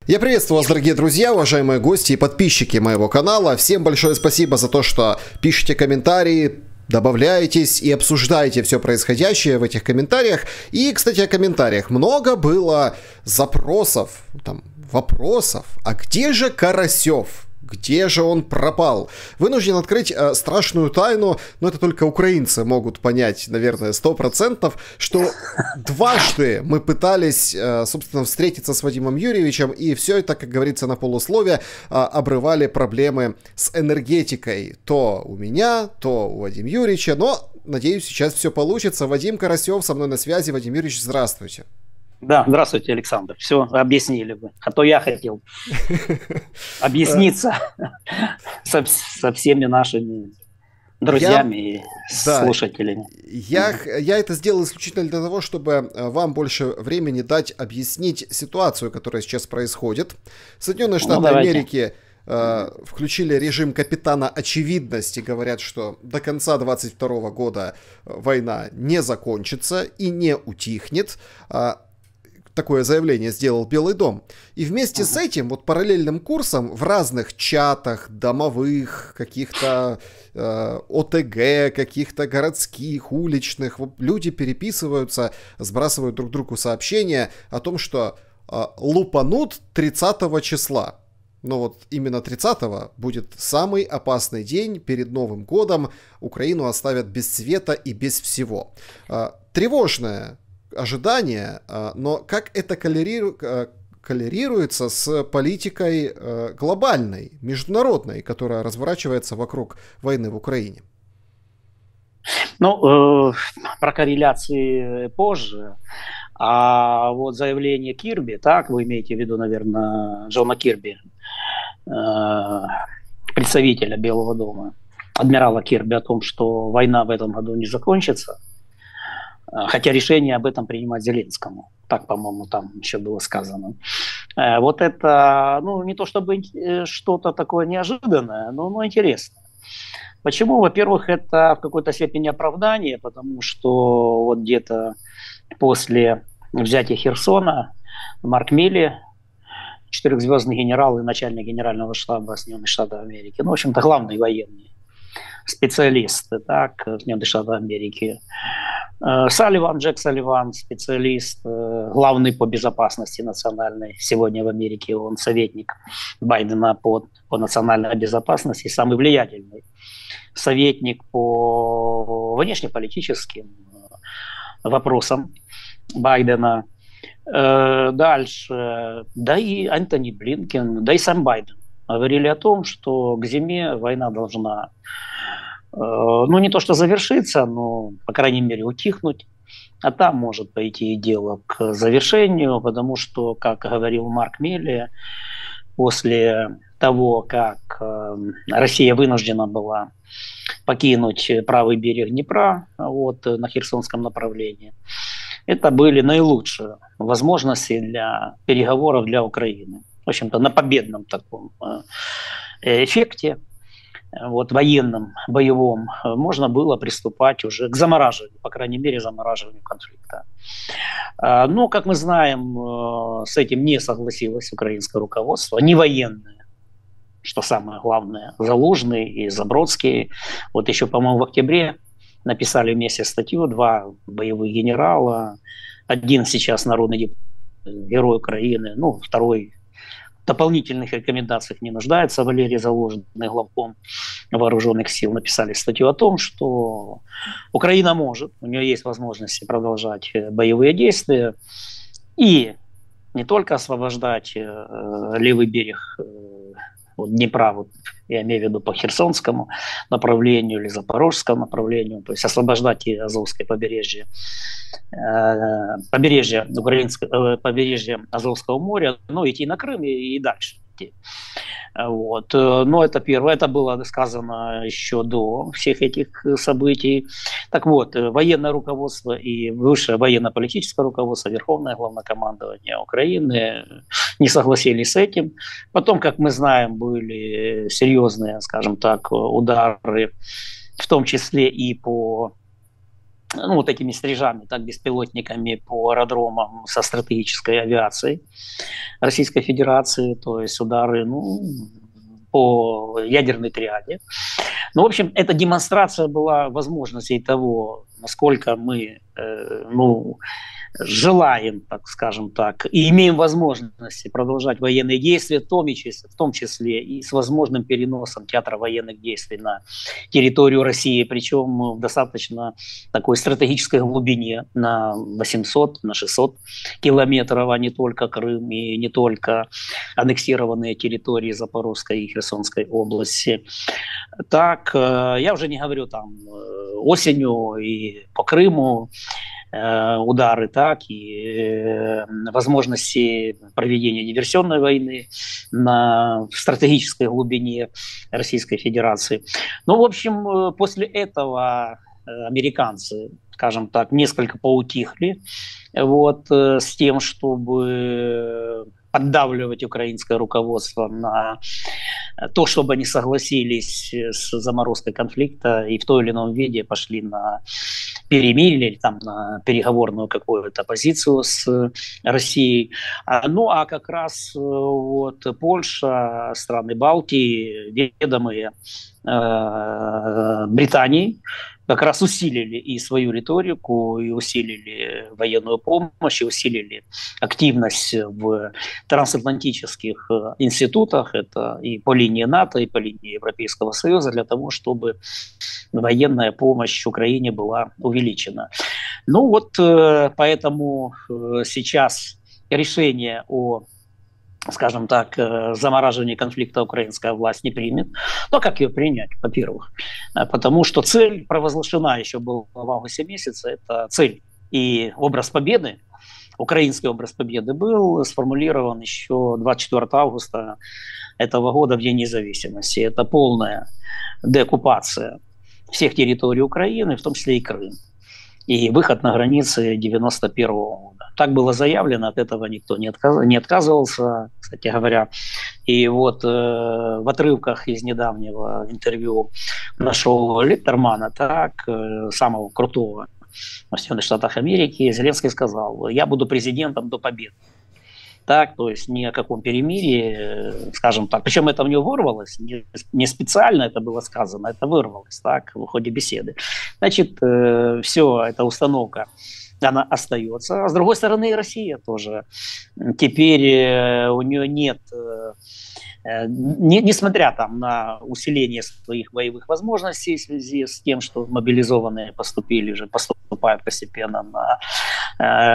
Я приветствую вас, дорогие друзья, уважаемые гости и подписчики моего канала. Всем большое спасибо за то, что пишете комментарии, добавляетесь и обсуждаете все происходящее в этих комментариях. И, кстати, о комментариях. Много было запросов, вопросов. А где же Карасев? Где же он пропал? Вынужден открыть страшную тайну, но это только украинцы могут понять, наверное, 100%, что дважды мы пытались, собственно, встретиться с Вадимом Юрьевичем, и все это, как говорится, на полуслове, обрывали проблемы с энергетикой. То у меня, то у Вадима Юрьевича, но, надеюсь, сейчас все получится. Вадим Карасев со мной на связи. Вадим Юрьевич, здравствуйте. Да, здравствуйте, Александр. Все объяснили вы. А то я хотел объясниться со всеми нашими друзьями и слушателями. Я это сделал исключительно для того, чтобы вам больше времени дать объяснить ситуацию, которая сейчас происходит. Соединенные Штаты Америки включили режим капитана очевидности, говорят, что до конца 2022 года война не закончится и не утихнет. Такое заявление сделал Белый дом. И вместе с этим, вот параллельным курсом, в разных чатах, домовых, каких-то ОТГ, каких-то городских, уличных, люди переписываются, сбрасывают друг другу сообщения о том, что лупанут 30 числа. Но вот именно 30-го будет самый опасный день перед Новым годом. Украину оставят без света и без всего. Тревожное ожидания, но как это коррелируется с политикой глобальной, международной, которая разворачивается вокруг войны в Украине? Ну, про корреляции позже. А вот заявление Кирби, так, вы имеете в виду, наверное, Джона Кирби, представителя Белого дома, адмирала Кирби, о том, что война в этом году не закончится. Хотя решение об этом принимать Зеленскому. Так, по-моему, там еще было сказано. Вот это, ну, не то чтобы что-то такое неожиданное, но интересно. Почему? Во-первых, это в какой-то степени оправдание, потому что вот где-то после взятия Херсона Марк Милли, четырехзвездный генерал и начальник генерального штаба Соединенных Штатов Америки, ну, в общем-то, главный военный специалист, так, Соединенных Штатов Америки, Салливан, Джек Салливан, специалист, главный по безопасности национальной. Сегодня в Америке он советник Байдена по национальной безопасности, самый влиятельный советник по внешнеполитическим вопросам Байдена. Дальше, да и Антони Блинкен, да и сам Байден говорили о том, что к зиме война должна, ну, не то что завершиться, но, по крайней мере, утихнуть. А там может пойти и дело к завершению, потому что, как говорил Марк Милли, после того, как Россия вынуждена была покинуть правый берег Днепра вот, на Херсонском направлении, это были наилучшие возможности для переговоров для Украины. В общем-то, на победном таком эффекте, вот, военном, боевом, можно было приступать уже к замораживанию, по крайней мере, замораживанию конфликта. Но, как мы знаем, с этим не согласилось украинское руководство, не военное, что самое главное, Залужный и Забродский. Вот еще, по-моему, в октябре написали вместе статью, 2 боевых генерала, один сейчас народный депутат, герой Украины, ну, второй в дополнительных рекомендациях не нуждается, Валерий Залужный, главком вооруженных сил, написали статью о том, что Украина может, у нее есть возможности продолжать боевые действия и не только освобождать левый берег вот, Днепра, вот, я имею в виду по Херсонскому направлению или Запорожскому направлению, то есть освобождать и Азовское побережье, побережье Азовского моря, ну, идти на Крым и дальше идти. Вот. Но это первое, это было сказано еще до всех этих событий. Так вот, военное руководство и высшее военно-политическое руководство, Верховное Главнокомандование Украины не согласились с этим. Потом, как мы знаем, были серьезные, скажем так, удары, в том числе и по ну, вот этими стрижами, так, беспилотниками по аэродромам со стратегической авиацией Российской Федерации, то есть удары, ну, по ядерной триаде. Ну, в общем, эта демонстрация была возможностей того, насколько мы, ну, желаем, так скажем так, и имеем возможности продолжать военные действия, в том числе и с возможным переносом театра военных действий на территорию России, причем в достаточно такой стратегической глубине, на 800, на 600 километров, а не только Крым и не только аннексированные территории Запорожской и Херсонской области. Так, я уже не говорю там осенью и по Крыму, удары, так и возможности проведения диверсионной войны на стратегической глубине Российской Федерации. Ну, в общем, после этого американцы, скажем так, несколько поутихли вот, с тем, чтобы поддавливать украинское руководство на то, чтобы они согласились с заморозкой конфликта и в той или ином виде пошли на перемирие или там на переговорную какую-то позицию с Россией. Ну, а как раз вот Польша, страны Балтии, ведомые Британии, как раз усилили и свою риторику, и усилили военную помощь, и усилили активность в трансатлантических институтах, это и по линии НАТО, и по линии Европейского Союза, для того, чтобы военная помощь Украине была увеличена. Ну вот поэтому сейчас решение о, скажем так, замораживание конфликта украинская власть не примет. Но как ее принять, во-первых? Потому что цель провозглашена еще была в августе месяце, это цель и образ победы, украинский образ победы был сформулирован еще 24 августа этого года, в День независимости. Это полная деоккупация всех территорий Украины, в том числе и Крым. И выход на границы 91 года. Так было заявлено, от этого никто не отказывался, кстати говоря. И вот в отрывках из недавнего интервью нашего Литтермана, так, самого крутого в Соединенных Штатах Америки, Зеленский сказал: я буду президентом до победы. Так, то есть ни о каком перемирии, скажем так. Причем это у него вырвалось, не специально это было сказано, это вырвалось так в ходе беседы. Значит, все, эта установка, она остается. А с другой стороны, и Россия тоже. Теперь у нее нет, несмотря там на усиление своих боевых возможностей в связи с тем, что мобилизованные поступают постепенно на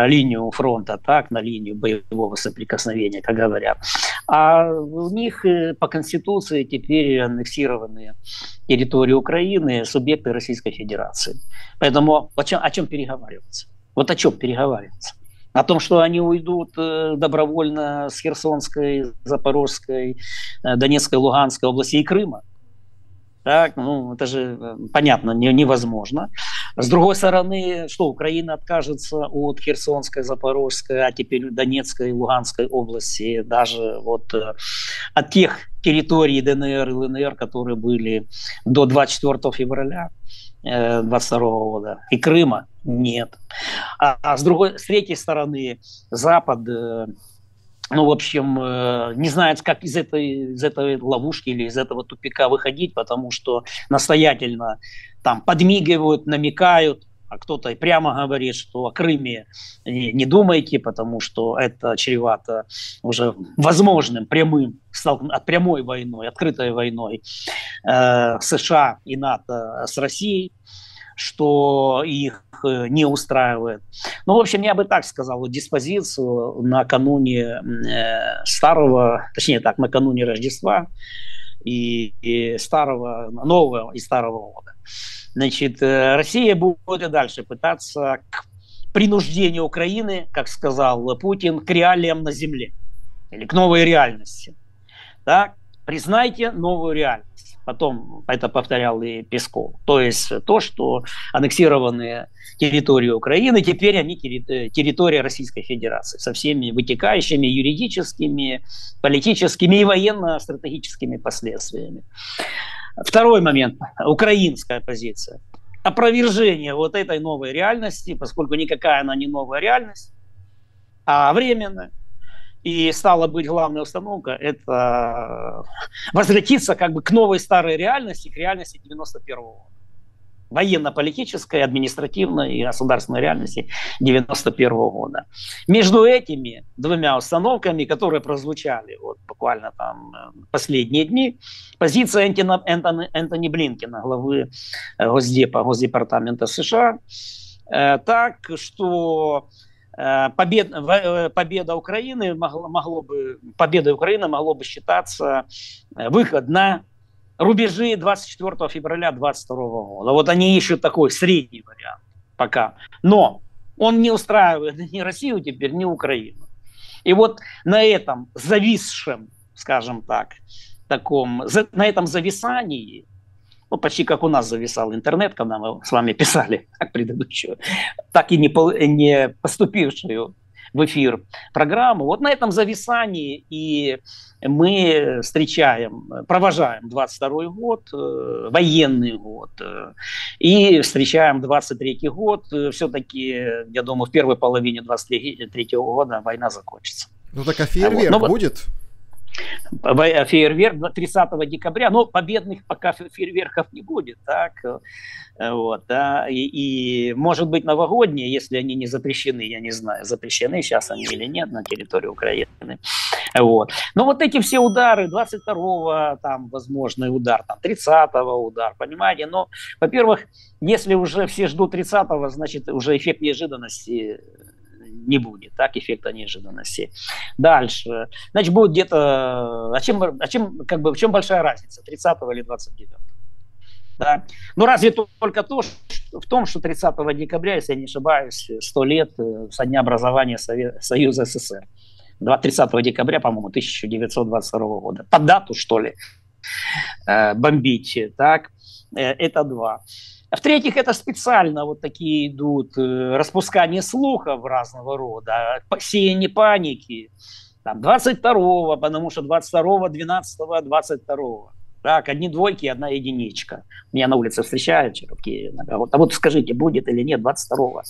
линию фронта, так, на линию боевого соприкосновения, как говорят. А у них по Конституции теперь аннексированные территории Украины субъекты Российской Федерации. Поэтому о чем переговариваться? Вот о чем переговариваться? О том, что они уйдут добровольно с Херсонской, Запорожской, Донецкой, Луганской области и Крыма. Так, ну, это же понятно, невозможно. С другой стороны, что Украина откажется от Херсонской, Запорожской, а теперь Донецкой, Луганской области, даже вот от тех территорий ДНР и ЛНР, которые были до 24 февраля 22 года, и Крыма нет. С третьей стороны, Запад, ну, в общем, не знает, как из этой ловушки или из этого тупика выходить, потому что настоятельно там подмигивают, намекают, а кто-то и прямо говорит, что о Крыме не думайте, потому что это чревато уже возможным прямой войной, открытой войной США и НАТО с Россией, что их не устраивает. Ну, в общем, я бы так сказал, вот диспозицию накануне накануне Рождества и Нового и Старого года. Значит, Россия будет и дальше пытаться к принуждению Украины, как сказал Путин, к реалиям на земле или к новой реальности. Так? Признайте новую реальность. Потом это повторял и Песков. То есть то, что аннексированные территории Украины, теперь они территория Российской Федерации со всеми вытекающими юридическими, политическими и военно-стратегическими последствиями. Второй момент. Украинская позиция. опровержение вот этой новой реальности, поскольку никакая она не новая реальность, а временная. И стала быть главная установка – это возвратиться как бы к новой старой реальности, к реальности 91-го года. Военно-политической, административной и государственной реальности 91-го года. Между этими двумя установками, которые прозвучали вот буквально там последние дни, позиция Энтони Блинкена, главы Госдепартамента США, так что победа Украины победой Украины могло бы считаться выход на рубежи 24 февраля 2022 года. Вот они ищут такой средний вариант пока. Но он не устраивает ни Россию теперь, ни Украину. И вот на этом зависшем, скажем так, на этом зависании, ну, почти как у нас зависал интернет, когда мы с вами писали предыдущую, так и не поступившую в эфир программу. Вот на этом зависании и мы провожаем 22-й год, военный год, и встречаем 23-й год. Все-таки, я думаю, в первой половине 23-го года война закончится. Ну так а фейерверк будет? Фейерверк 30 декабря, но победных пока фейерверков не будет, так, вот, да, и может быть новогодние, если они не запрещены, я не знаю, запрещены сейчас они или нет на территории Украины, вот, но вот эти все удары, 22-го, там, возможный удар, там, 30-го удар, понимаете, но, во-первых, если уже все ждут 30-го, значит, уже эффект неожиданности не будет, так, эффекта неожиданности. Дальше. Значит, будет где-то... в чем большая разница, 30 или 29? Да? Ну, разве только в том, что 30 декабря, если я не ошибаюсь, 100 лет со дня образования Союза СССР. 30 декабря, по-моему, 1922 года. По дату, что ли, бомбить, так? Это два. В-третьих, это специально вот такие идут распускания слухов разного рода, сеяние паники. Там 22-го, потому что 22-го, 12-го, 22-го. Так, одни двойки, одна единичка. Меня на улице встречают черепки. А вот скажите, будет или нет 22-го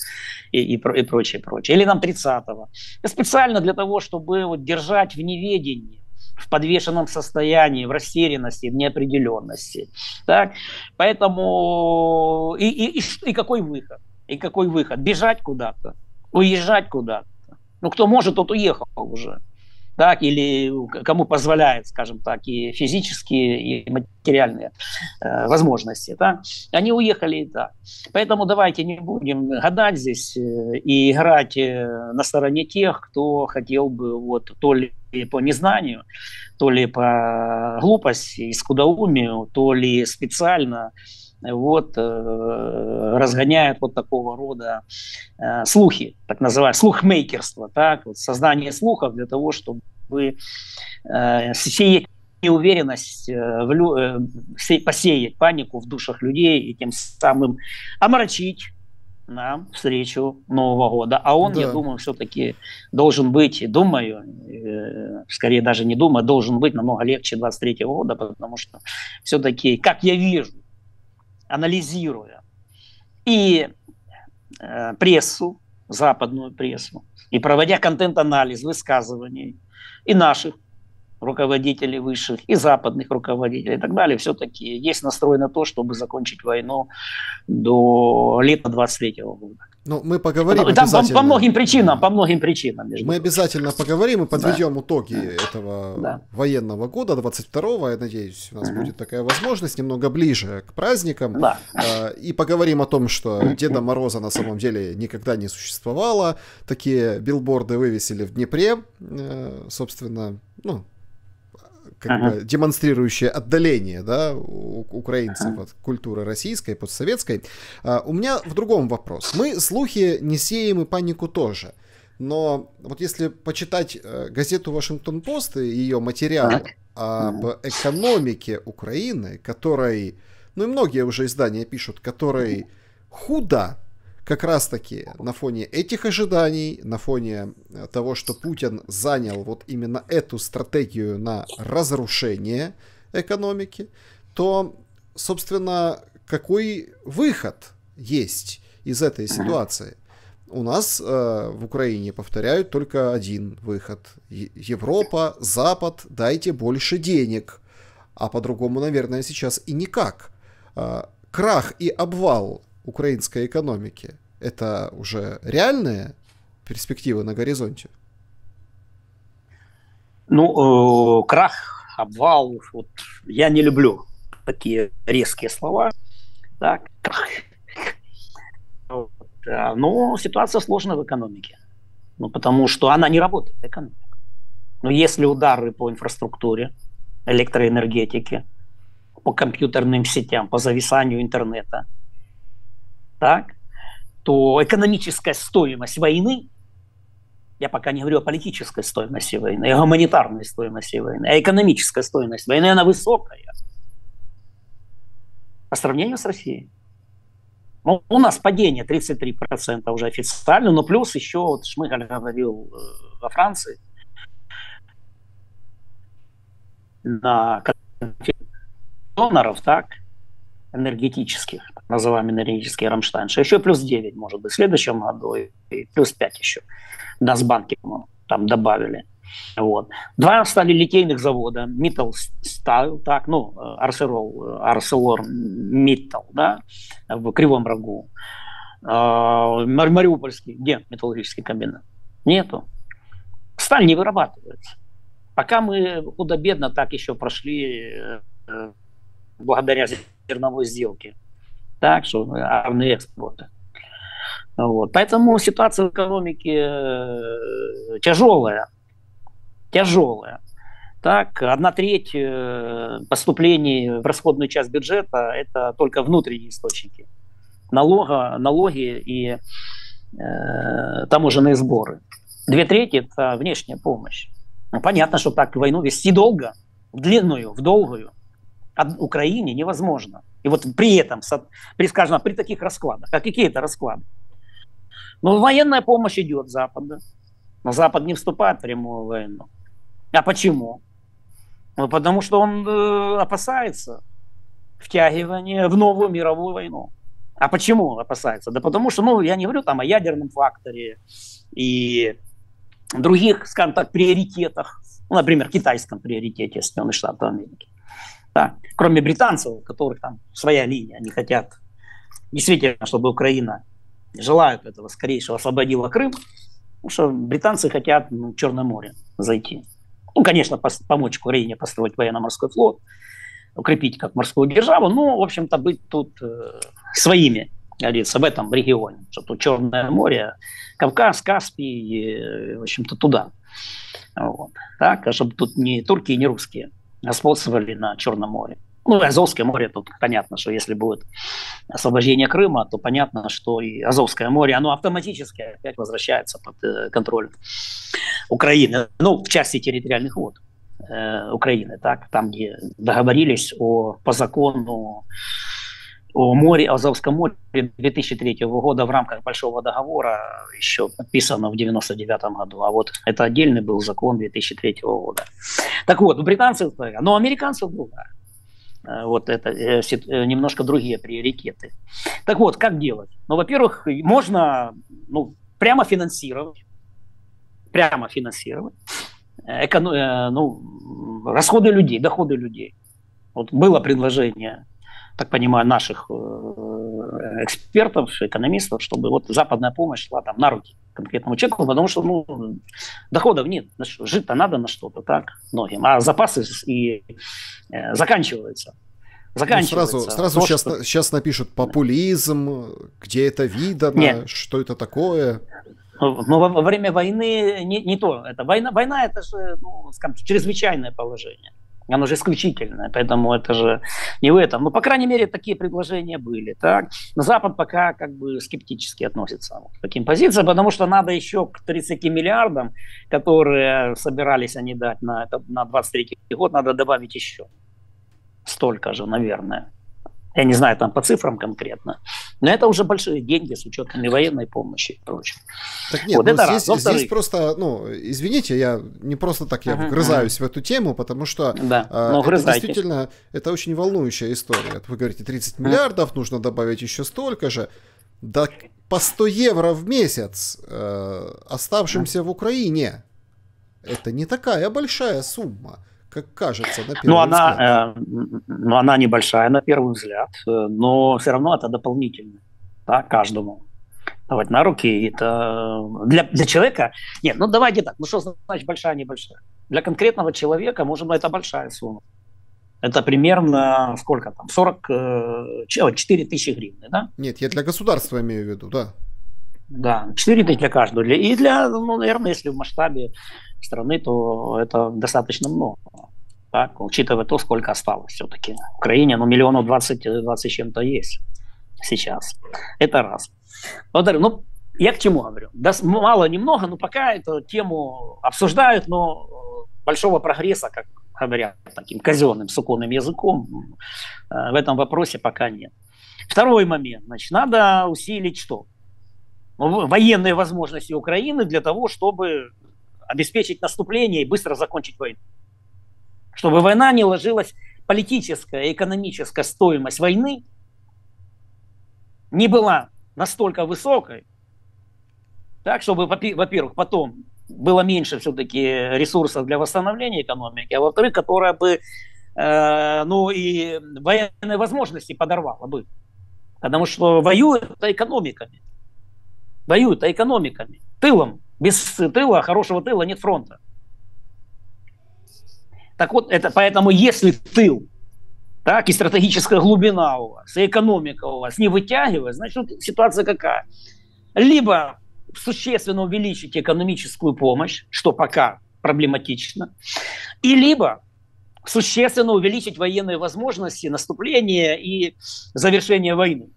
и прочее, прочее. Или нам 30-го. Специально для того, чтобы вот держать в неведении, в подвешенном состоянии, в растерянности, в неопределенности. Так? Поэтому и какой выход? И какой выход? Бежать куда-то? Уезжать куда-то? Ну, кто может, тот уехал уже. Так? Или кому позволяет, скажем так, и физические, и материальные возможности. Так? Они уехали и так. Поэтому давайте не будем гадать здесь и играть на стороне тех, кто хотел бы вот то ли по незнанию, то ли по глупости и скудоумию, то ли специально вот, разгоняют вот такого рода слухи, так называемое слухмейкерство, так, вот, создание слухов для того, чтобы сеять неуверенность, посеять панику в душах людей и тем самым омрачить на встречу Нового года. А он, я думаю, все-таки должен быть, скорее даже не думаю, должен быть намного легче 23-го года, потому что все-таки, как я вижу, анализируя и прессу, западную прессу, и проводя контент-анализ высказываний и наших руководителей высших, и западных руководителей и так далее, все-таки есть настрой на то, чтобы закончить войну до лета 23-го года. Ну, мы поговорим обязательно. По многим причинам. Мы обязательно поговорим и подведем итоги этого военного года, 22-го. Я надеюсь, у нас будет такая возможность немного ближе к праздникам. И поговорим о том, что Деда Мороза на самом деле никогда не существовало. Такие билборды вывесили в Днепре, собственно, бы демонстрирующее отдаление, да, у украинцев от культуры российской, постсоветской. У меня в другом вопрос. Мы слухи не сеем и панику тоже. Но вот если почитать газету «Вашингтон-Пост» и ее материалы об экономике Украины, которой, ну и многие уже издания пишут, которой худо, как раз-таки на фоне этих ожиданий, на фоне того, что Путин занял вот именно эту стратегию на разрушение экономики, то, собственно, какой выход есть из этой ситуации? У нас в Украине повторяют только один выход. Европа, Запад, дайте больше денег. А по-другому, наверное, сейчас и никак. Крах и обвал украинской экономики – это уже реальные перспективы на горизонте? Ну, крах, обвал, вот, я не люблю такие резкие слова. Так, крах. Но ситуация сложная в экономике. Ну, потому что она не работает, экономика. Но если удары по инфраструктуре, электроэнергетике, по компьютерным сетям, по зависанию интернета, так, то экономическая стоимость войны, я пока не говорю о политической стоимости войны, о гуманитарной стоимости войны, а экономическая стоимость войны, она высокая по сравнению с Россией. Ну, у нас падение 33% уже официально, но плюс еще, вот Шмыгаль говорил во Франции, на доноров, так, энергетических, так называемый энергетический Рамштайн, что еще плюс 9, может быть, в следующем году, и плюс 5 еще. Насбанки там добавили. Вот. 2 стали литейных завода, Mittal Steel, так, ну, ArcelorMittal, да, в Кривом Рогу. Мариупольский, где металлургический комбинат? Нету. Сталь не вырабатывается. Пока мы худо-бедно так еще прошли благодаря зерновой сделке. Так что равные экспорты. Вот. Поэтому ситуация в экономике тяжелая. Тяжелая. Так, 1/3 поступлений в расходную часть бюджета – это только внутренние источники. Налоги и таможенные сборы. 2/3 – это внешняя помощь. Ну, понятно, что так войну вести долго, в длинную, в долгую, Украине невозможно. И вот при этом, скажем, при таких раскладах, а какие это расклады? Ну, военная помощь идет с Запада, но Запад не вступает в прямую войну. А почему? Ну, потому что он опасается втягивания в новую мировую войну. А почему опасается? Да потому что, ну, я не говорю там о ядерном факторе и других, скажем так, приоритетах, ну, например, китайском приоритете Соединенных Штатов Америки. Да. Кроме британцев, у которых там своя линия, они хотят действительно, чтобы Украина, желают этого скорейшего, освободила Крым, потому что британцы хотят в Черное море зайти. Ну, конечно, помочь Украине построить военно-морской флот, укрепить как морскую державу, но, в общем-то, быть тут своими, говорится, в этом регионе, что тут Черное море, Кавказ, Каспий, в общем-то, туда. Вот. Так, а чтобы тут ни турки, ни русские господствовали на Черном море. Ну, и Азовское море, тут понятно, что если будет освобождение Крыма, то понятно, что и Азовское море, оно автоматически опять возвращается под контроль Украины. Ну, в части территориальных вод Украины, так, там, где договорились по закону о море, Азовском море 2003 года в рамках Большого договора, еще подписано в 1999 году. А вот это отдельный был закон 2003 года. Так вот, у британцев, но у американцев другая. Вот это немножко другие приоритеты. Так вот, как делать? Ну, во-первых, можно прямо финансировать расходы людей, доходы людей. Вот было предложение, так понимаю, наших экспертов, экономистов, чтобы вот западная помощь шла там на руки конкретному человеку, потому что доходов нет, жить-то надо на что-то, так, многим, а запасы и заканчиваются. Сразу сейчас напишут популизм, где это видано, нет. Что это такое. Но во время войны не то. Это война это же, скажем, чрезвычайное положение. Оно же исключительное, поэтому это же не в этом. Но, по крайней мере, такие предложения были. Так? Но Запад пока как бы скептически относится к таким позициям, потому что надо еще к 30 миллиардам, которые собирались они дать на 23 год, надо добавить еще столько же, наверное. Я не знаю там по цифрам конкретно, но это уже большие деньги с учетом и военной помощи и прочего. Так нет, вот здесь просто, извините, я не просто так я вгрызаюсь в эту тему, потому что это действительно это очень волнующая история. Вы говорите, 30 миллиардов, нужно добавить еще столько же. Да по 100 евро в месяц оставшимся в Украине. Это не такая большая сумма, как кажется на первый взгляд. Она небольшая на первый взгляд, но все равно это дополнительно, да, каждому. Давать на руки, это для человека... Нет, ну давайте так, ну что значит большая, небольшая? Для конкретного человека, может быть, это большая сумма. Это примерно, сколько там, 44 тысячи гривен, да? Нет, я для государства имею в виду, да. Да, 4 тысячи для каждого. И для, ну, наверное, если в масштабе страны, то это достаточно много. Так, учитывая то, сколько осталось все-таки. В Украине, ну, 20 чем-то есть сейчас. Это раз. Благодарю. Ну, я к чему говорю? Да, мало, немного, но пока эту тему обсуждают, но большого прогресса, как говорят таким казенным, суконным языком, в этом вопросе пока нет. Второй момент. Значит, надо усилить что? Военные возможности Украины для того, чтобы обеспечить наступление и быстро закончить войну. Чтобы война не ложилась, политическая и экономическая стоимость войны не была настолько высокой, так, чтобы, во-первых, потом было меньше все-таки ресурсов для восстановления экономики, а во-вторых, которая бы, ну и военные возможности подорвала бы. Потому что воюют экономиками. Воюют экономиками. Тылом. Без тыла, хорошего тыла нет фронта. Так вот, это поэтому если тыл, так, и стратегическая глубина у вас, и экономика у вас не вытягивает, значит, ситуация какая? Либо существенно увеличить экономическую помощь, что пока проблематично, и либо существенно увеличить военные возможности наступления и завершения войны.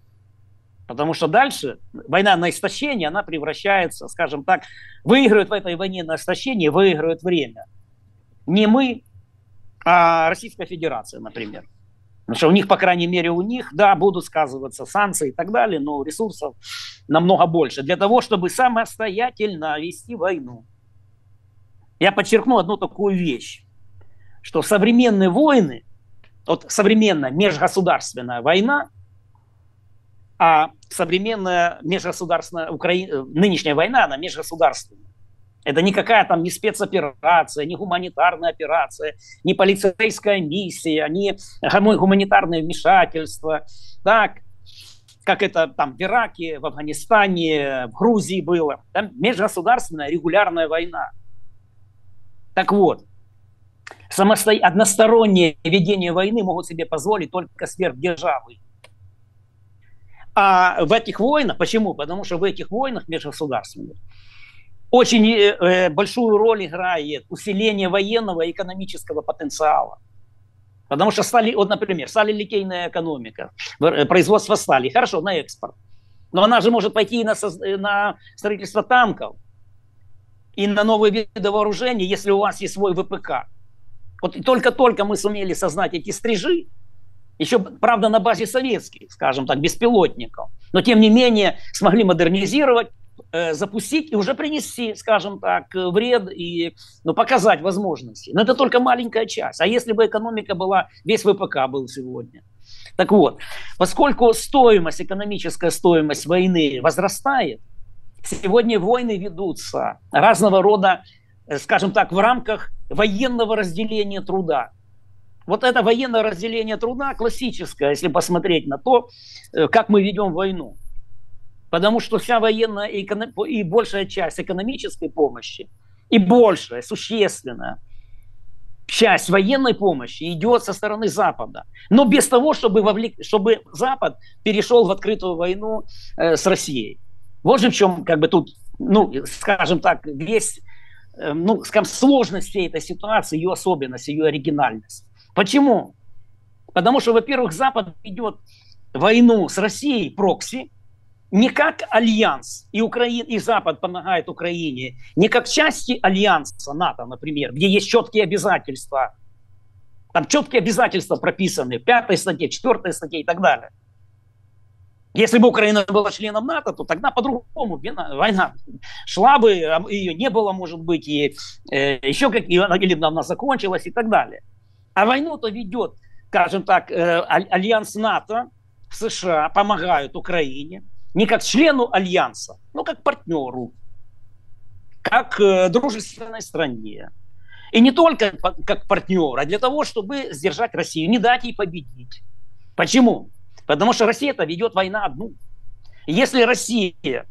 Потому что дальше война на истощение, она превращается, скажем так, выигрывает в этой войне на истощение, выигрывает время. Не мы, а Российская Федерация, например. Потому что у них, по крайней мере, да, будут сказываться санкции и так далее, но ресурсов намного больше для того, чтобы самостоятельно вести войну. Я подчеркну одну такую вещь, что современные войны, вот современная межгосударственная война, а современная межгосударственная нынешняя война, она межгосударственная. Это никакая там не спецоперация, не гуманитарная операция, не полицейская миссия, не гуманитарное вмешательство. Так, как это там в Ираке, в Афганистане, в Грузии было. Там межгосударственная регулярная война. Так вот, одностороннее ведение войны могут себе позволить только сверхдержавы. А в этих войнах, почему? Потому что в этих войнах межгосударственных очень большую роль играет усиление военного и экономического потенциала. Потому что вот, например, сталелитейная экономика, производство стали, хорошо, на экспорт. Но она же может пойти и на строительство танков, и на новые виды вооружений, если у вас есть свой ВПК. Вот только мы сумели создать эти стрижи, еще, правда, на базе советских, скажем так, беспилотников, но тем не менее смогли модернизировать, запустить и уже принести, скажем так, вред и показать возможности. Но это только маленькая часть. А если бы экономика была, весь ВПК был сегодня. Так вот, поскольку экономическая стоимость войны возрастает, сегодня войны ведутся разного рода, скажем так, в рамках военного разделения труда. Вот это военное разделение труда классическое, если посмотреть на то, как мы ведем войну. Потому что вся военная и большая часть экономической помощи, и большая, существенная часть военной помощи идет со стороны Запада. Но без того, чтобы Запад перешел в открытую войну с Россией. Вот же в чем тут, скажем так, весь, сложность всей этой ситуации, ее особенность, ее оригинальность. Почему? Потому что, во-первых, Запад ведет войну с Россией прокси, не как альянс, и Запад помогает Украине, не как части альянса НАТО, например, где есть четкие обязательства. Там четкие обязательства прописаны в 5 статье, 4 статье и так далее. Если бы Украина была членом НАТО, то тогда по-другому война шла бы, ее не было, может быть, и еще или она закончилась и так далее. А войну-то ведет, скажем так, альянс НАТО, США помогают Украине. не как члену альянса, но как партнеру, как дружественной стране. И не только как партнер, а для того, чтобы сдержать Россию, не дать ей победить. Почему? Потому что Россия-то ведет войну одну. И если Россия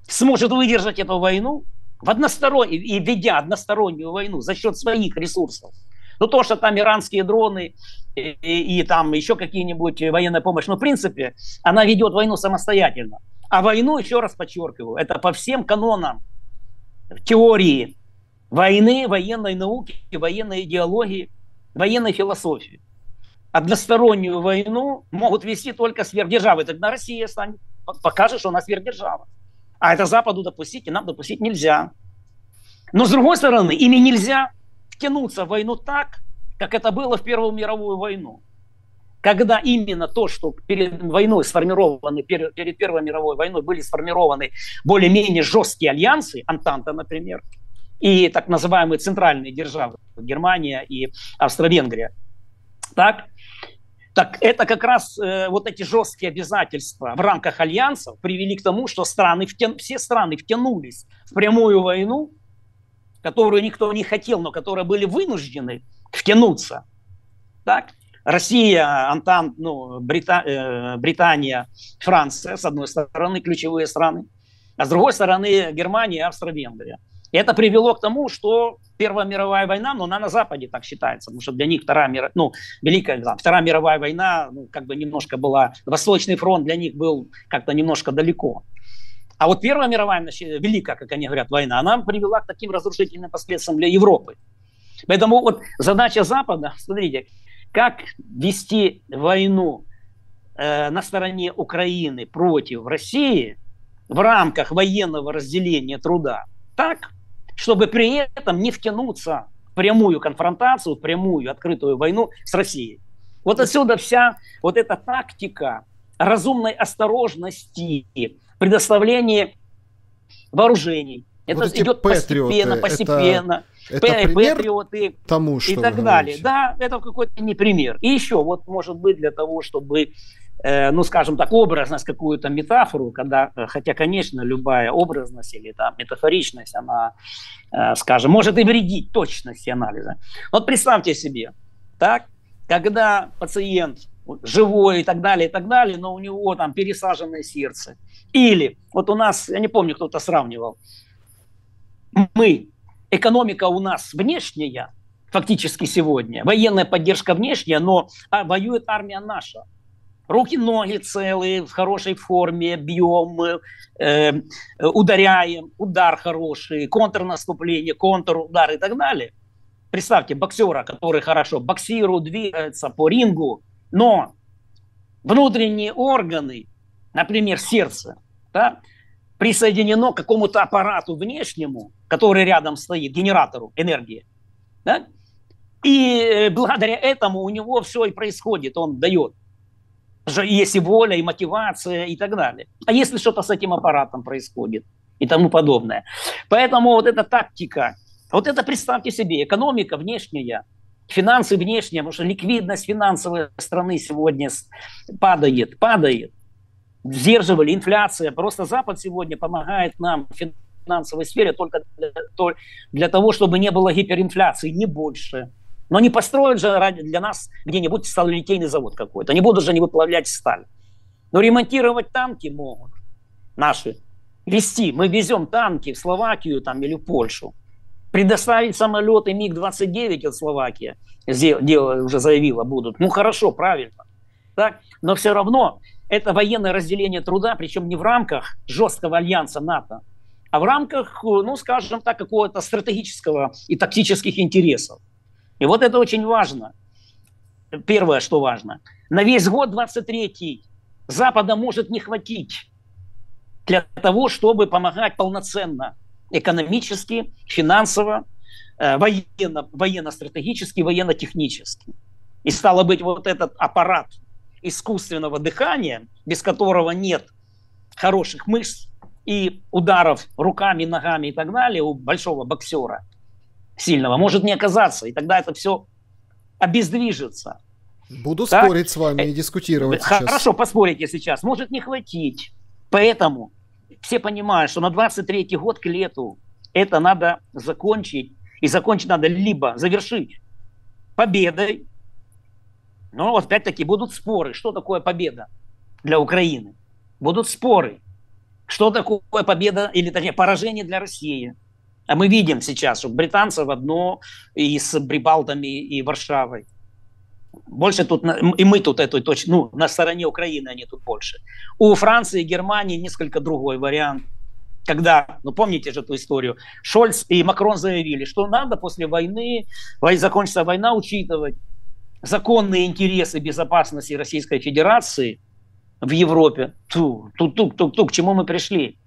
сможет выдержать эту войну, и ведя одностороннюю войну за счет своих ресурсов, ну то, что там иранские дроны и там еще какие-нибудь военная помощь, но в принципе она ведет войну самостоятельно. А войну, еще раз подчеркиваю, это по всем канонам теории войны, военной науки, военной идеологии, военной философии. Одностороннюю войну могут вести только сверхдержавы. Тогда Россия покажет, что она сверхдержава. А это Западу допустить, и нам допустить нельзя. Но с другой стороны, ими нельзя втянуться в войну так, как это было в Первую мировую войну. Когда именно то, что перед войной сформированы, перед Первой мировой войной были сформированы более-менее жесткие альянсы, Антанта, например, и так называемые центральные державы, Германия и Австро-Венгрия. Так это как раз вот эти жесткие обязательства в рамках альянсов привели к тому, что все страны втянулись в прямую войну, которую никто не хотел, но которые были вынуждены втянуться. Так? Россия, Британия, Франция, с одной стороны, ключевые страны, а с другой стороны Германия и Австро-Венгрия. И это привело к тому, что Первая мировая война, она на Западе так считается, потому что для них Вторая мировая война, как бы немножко была, Восточный фронт для них был как-то немножко далеко. А вот Первая мировая, великая, как они говорят, война, она привела к таким разрушительным последствиям для Европы. Поэтому вот задача Запада, смотрите, как вести войну на стороне Украины против России в рамках военного разделения труда так, чтобы при этом не втянуться в прямую конфронтацию, в прямую открытую войну с Россией. Вот отсюда вся вот эта тактика разумной осторожности, предоставления вооружений. Это вот идет постепенно. Это патриоты тому, что и так далее. Да, это какой-то не пример. И еще, вот может быть для того, чтобы, скажем так, образность, какую-то метафору, хотя, конечно, любая образность или там метафоричность, она, скажем, может и вредить точности анализа. Вот представьте себе, так, когда пациент живой и так далее, но у него там пересаженное сердце. Или, вот у нас, я не помню, кто-то сравнивал, экономика у нас внешняя, фактически сегодня, военная поддержка внешняя, но воюет армия наша. Руки-ноги целые, в хорошей форме, бьем, ударяем, удар хороший, контрнаступление, контрудар и так далее. Представьте, боксера, который хорошо боксирует, двигается по рингу, но внутренние органы, например, сердце, да, присоединено к какому-то аппарату внешнему, который рядом стоит, генератору энергии. Да? И благодаря этому у него все и происходит, он дает. Есть и воля, и мотивация, и так далее. А если что-то с этим аппаратом происходит и тому подобное. Поэтому вот эта тактика, вот это представьте себе, экономика внешняя, финансы внешние, потому что ликвидность финансовой страны сегодня падает. Сдерживали, инфляция. Просто Запад сегодня помогает нам в финансовой сфере только для того, чтобы не было гиперинфляции, не больше. Но не построят же для нас где-нибудь сталелитейный завод какой-то. Не будут же они выплавлять сталь. Но ремонтировать танки могут наши. Мы везем танки в Словакию там, или в Польшу. Предоставить самолеты МиГ-29 от Словакии, уже заявила, будут. Хорошо, правильно. Так? Но все равно это военное разделение труда, причем не в рамках жесткого альянса НАТО, а в рамках, скажем так, какого-то стратегического и тактических интересов. И вот это очень важно. Первое, что важно. На весь год 23-й Запада может не хватить для того, чтобы помогать полноценно экономически, финансово, военно-стратегически, военно-технически. И стало быть, вот этот аппарат искусственного дыхания, без которого нет хороших мышц и ударов руками, ногами и так далее у большого боксера сильного, может не оказаться. И тогда это все обездвижится. Буду спорить с вами и дискутировать сейчас. Хорошо, поспорите сейчас. Может не хватить. Поэтому все понимают, что на 23-й год к лету это надо закончить. И закончить надо либо завершить победой. Но опять-таки будут споры. Что такое победа для Украины? Будут споры. Что такое победа, или точнее поражение для России? А мы видим сейчас, что британцев одно и с Прибалтами, и Варшавой. Больше тут, и мы тут эту точно, ну, на стороне Украины они тут больше. У Франции и Германии несколько другой вариант. Когда, ну помните же эту историю, Шольц и Макрон заявили, что надо после войны, закончится война, учитывать законные интересы безопасности Российской Федерации в Европе. К чему мы пришли?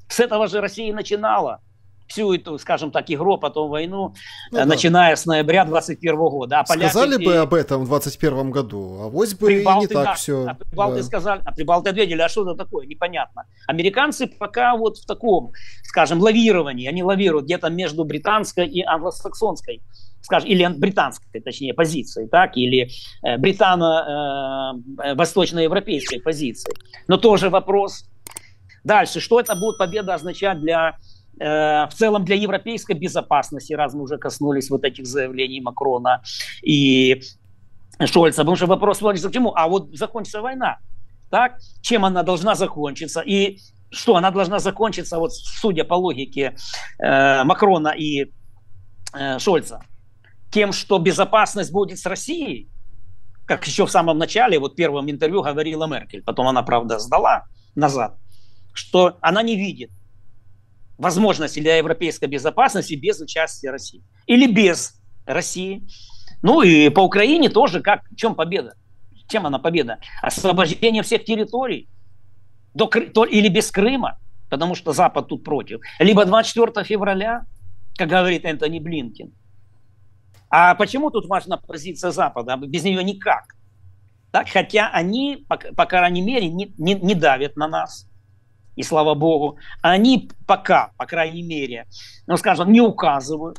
С этого же Россия начинала всю эту, скажем так, игру, потом войну, ну, начиная с ноября 2021 года. А сказали бы об этом в 2021 году, а вось бы и не так все. А прибалты сказали, а прибалты ответили, а что это такое, непонятно. Американцы пока вот в таком, скажем, лавировании, они лавируют где-то между британской и англосаксонской, скажем, или британской, точнее, позицией, так, или британо-восточноевропейской позицией. Но тоже вопрос. Дальше, что это будет победа означать для в целом для европейской безопасности, раз мы уже коснулись вот этих заявлений Макрона и Шольца, потому что вопрос сводится к чему? А вот закончится война, так? Чем она должна закончиться? И что, она должна закончиться, вот судя по логике Макрона и Шольца, тем, что безопасность будет с Россией, как еще в самом начале, вот в первом интервью говорила Меркель, потом она, правда, сдала назад, что она не видит возможности для европейской безопасности без участия России. Или без России. Ну и по Украине тоже, как, в чем победа? Чем она победа? Освобождение всех территорий. Или без Крыма, потому что Запад тут против. Либо 24 февраля, как говорит Энтони Блинкен. А почему тут важна позиция Запада? Без нее никак. Так, хотя они, по крайней мере, не давят на нас. И слава богу, они пока, по крайней мере, ну, скажем, не указывают.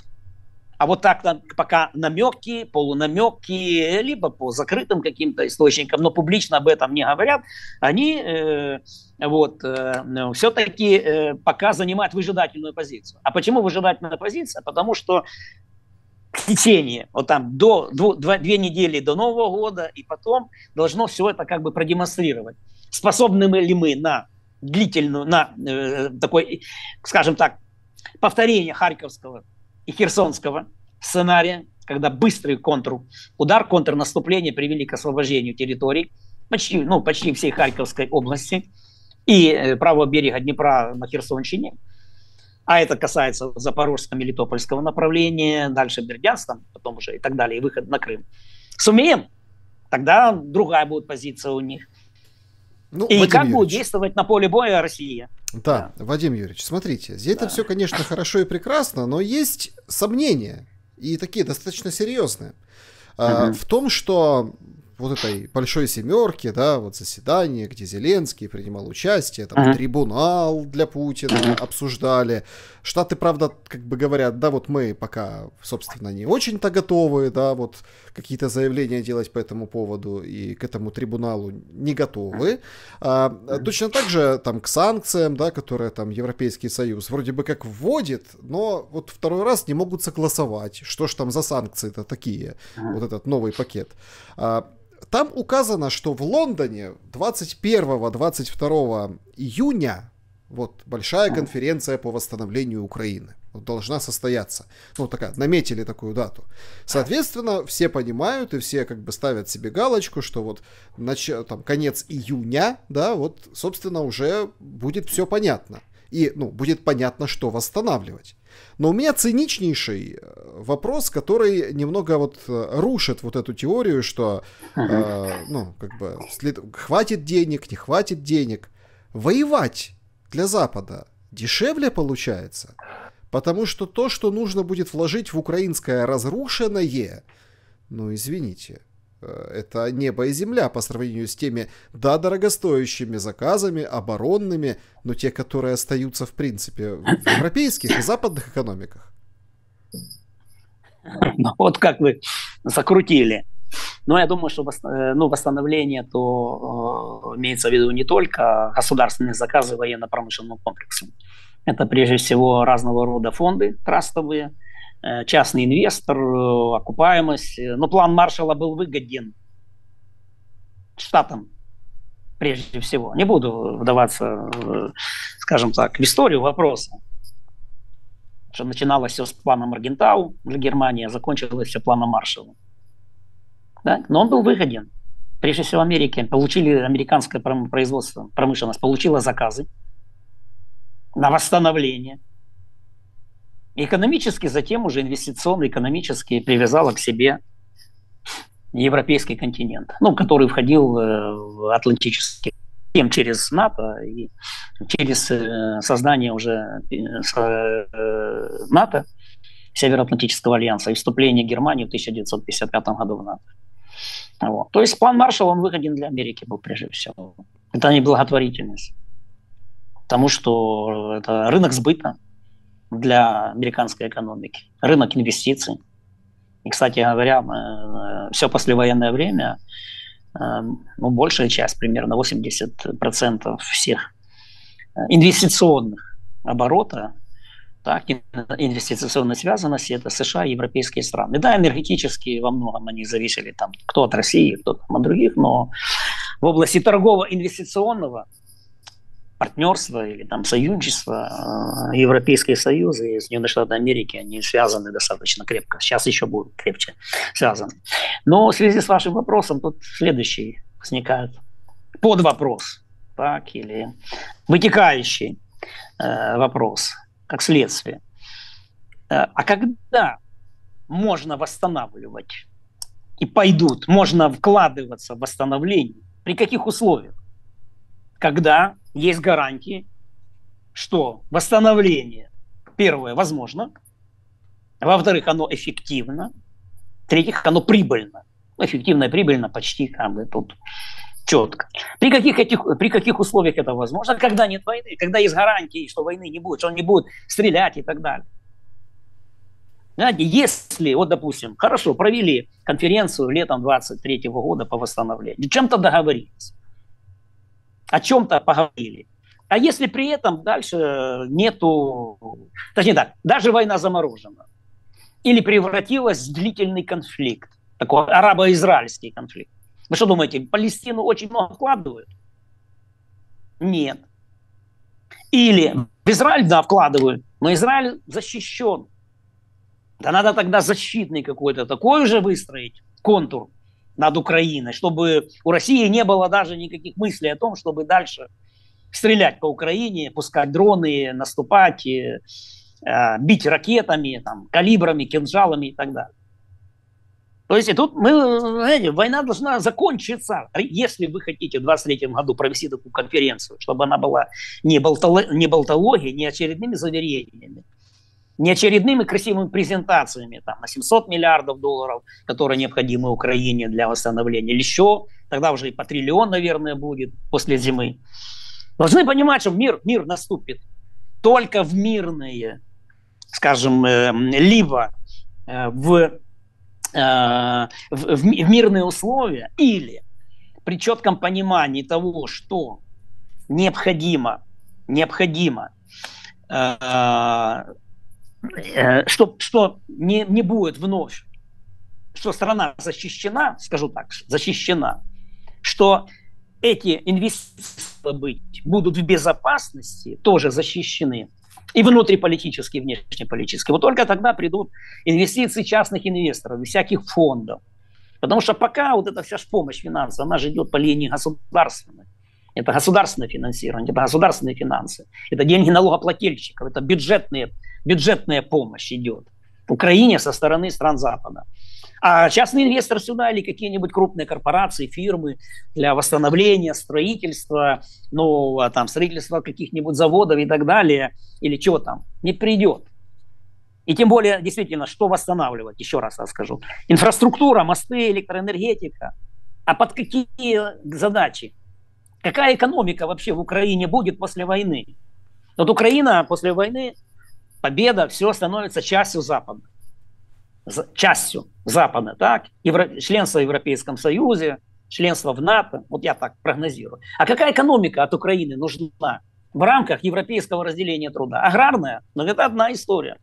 А вот так пока намеки, полунамеки, либо по закрытым каким-то источникам, но публично об этом не говорят, они все-таки пока занимают выжидательную позицию. А почему выжидательная позиция? Потому что в течение вот там до 2 недели до Нового года и потом должно все это как бы продемонстрировать. Способны ли мы на длительную, такой, скажем так, повторение Харьковского и Херсонского сценария, когда быстрый контрудар, контрнаступление привели к освобождению территорий почти всей Харьковской области и правого берега Днепра на Херсонщине. А это касается Запорожско-Мелитопольского направления, дальше Бердянском, потом уже и так далее, и выход на Крым. Сумеем, тогда другая будет позиция у них. Ну, и Вадим как Юрьевич, будет действовать на поле боя Россия? Да, Вадим Юрьевич, смотрите, здесь это все, конечно, хорошо и прекрасно, но есть сомнения, и такие достаточно серьезные, в том, что вот этой большой семерки, да, вот заседание, где Зеленский принимал участие, там трибунал для Путина обсуждали. Штаты, правда, как бы говорят, да, вот мы пока, собственно, не очень-то готовы, да, вот какие-то заявления делать по этому поводу и к этому трибуналу не готовы. Точно так же там к санкциям, да, которые там Европейский Союз вроде бы как вводит, но вот второй раз не могут согласовать, что ж там за санкции-то такие, вот этот новый пакет. Там указано, что в Лондоне 21-22 июня вот большая конференция по восстановлению Украины вот, должна состояться. Ну, наметили такую дату. Соответственно, все понимают и все как бы ставят себе галочку, что вот там, конец июня, да, вот, собственно, уже будет все понятно. И, будет понятно, что восстанавливать. Но у меня циничнейший вопрос, который немного вот рушит вот эту теорию, что, хватит денег, не хватит денег. Воевать для Запада дешевле получается, потому что то, что нужно будет вложить в украинское разрушенное, извините, это небо и земля по сравнению с теми, дорогостоящими заказами, оборонными, но те, которые остаются, в принципе, в европейских и западных экономиках. Вот как вы закрутили. Но я думаю, что восстановление то имеется в виду не только государственные заказы военно-промышленного комплекса. Это прежде всего разного рода фонды трастовые, частный инвестор, окупаемость. Но план Маршалла был выгоден штатам прежде всего. Не буду вдаваться, скажем так, в историю вопроса. Что начиналось все с плана Моргентау для Германии, а закончилось все планом Маршалла. Да? Но он был выгоден. Прежде всего Америке. Американское производство, промышленность получила заказы на восстановление. И экономически затем уже инвестиционно экономически привязала к себе европейский континент, который входил в Атлантический систем через НАТО и через создание уже НАТО, Североатлантического альянса, и вступление Германии в 1955 году в НАТО. Вот. То есть план Маршалла, он выгоден для Америки был прежде всего. Это не благотворительность. Потому что это рынок сбыта для американской экономики, рынок инвестиций. И, кстати говоря, все послевоенное время, большая часть, примерно 80% всех инвестиционных оборота, так, инвестиционной связанности, это США и европейские страны. Да, энергетически во многом они зависели там, кто от России, кто от других, но в области торгово-инвестиционного партнерства или там союзничества Европейский Союз и Соединенные Штаты Америки, они связаны достаточно крепко. Сейчас еще будут крепче связаны. Но в связи с вашим вопросом тут следующий возникает подвопрос, так, или вытекающий вопрос, как следствие. А когда можно восстанавливать и можно вкладываться в восстановление? При каких условиях? Когда есть гарантии, что восстановление, первое, возможно, во-вторых, оно эффективно, в-третьих, оно прибыльно. Эффективно и прибыльно почти как бы тут четко. При каких условиях это возможно? Когда нет войны, когда есть гарантии, что войны не будет, что он не будет стрелять и так далее. Знаете, если, вот допустим, хорошо, провели конференцию летом 23 года по восстановлению, чем-то договорились, о чем-то поговорили. А если при этом дальше нету, точнее так, даже война заморожена или превратилась в длительный конфликт, такой арабо-израильский конфликт. Вы что думаете, в Палестину очень много вкладывают? Нет. Или в Израиль, да, вкладывают, но Израиль защищен. Да надо тогда защитный какой-то такой уже выстроить контур над Украиной, чтобы у России не было даже никаких мыслей о том, чтобы дальше стрелять по Украине, пускать дроны, наступать, бить ракетами, там, калибрами, кинжалами и так далее. То есть и тут война должна закончиться, если вы хотите в 23 году провести такую конференцию, чтобы она была не болтологией, не очередными заверениями, не очередными красивыми презентациями там, на 700 миллиардов долларов, которые необходимы Украине для восстановления, или еще, тогда уже и по триллион, наверное, будет после зимы. Должны понимать, что мир наступит только в мирные, скажем, либо в мирные условия, или при четком понимании того, что необходимо что не будет вновь, что страна защищена, скажу так, защищена, что эти инвестиции будут в безопасности, тоже защищены, и внутриполитические, и внешнеполитические. Вот только тогда придут инвестиции частных инвесторов, всяких фондов. Потому что пока вот эта вся помощь финансовая, она же идет по линии государственной. Это государственное финансирование, это государственные финансы, это деньги налогоплательщиков, это бюджетная помощь идет Украине со стороны стран Запада. А частный инвестор сюда или какие-нибудь крупные корпорации, фирмы для восстановления, строительства, строительства каких-нибудь заводов и так далее, или чего там, не придет. И тем более, действительно, что восстанавливать, еще раз расскажу. Инфраструктура, мосты, электроэнергетика. А под какие задачи? Какая экономика вообще в Украине будет после войны? Вот Украина после войны, победа, все становится частью Запада. частью Запада, так? Членство в Европейском Союзе, членство в НАТО, вот я так прогнозирую. А какая экономика от Украины нужна в рамках европейского разделения труда? Аграрная? Но это одна история.